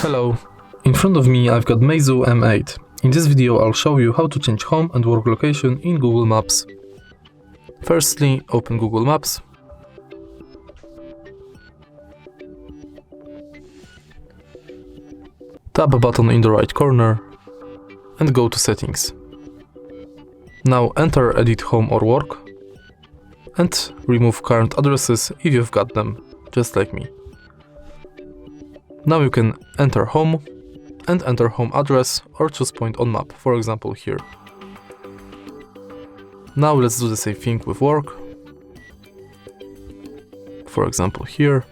Hello, in front of me I've got MEIZU M8. In this video I'll show you how to change home and work location in Google Maps. Firstly, open Google Maps. Tap a button in the right corner and go to Settings. Now enter Edit Home or Work and remove current addresses if you've got them, just like me. Now you can enter home and enter home address or choose point on map, for example here. Now let's do the same thing with work, for example here.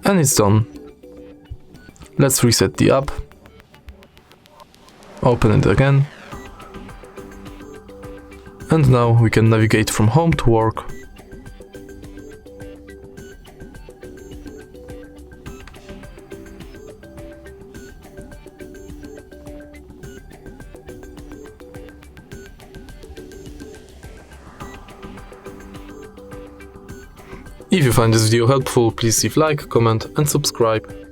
And it's done. Let's reset the app, open it again, and now we can navigate from home to work. If you find this video helpful, please leave like, comment and subscribe.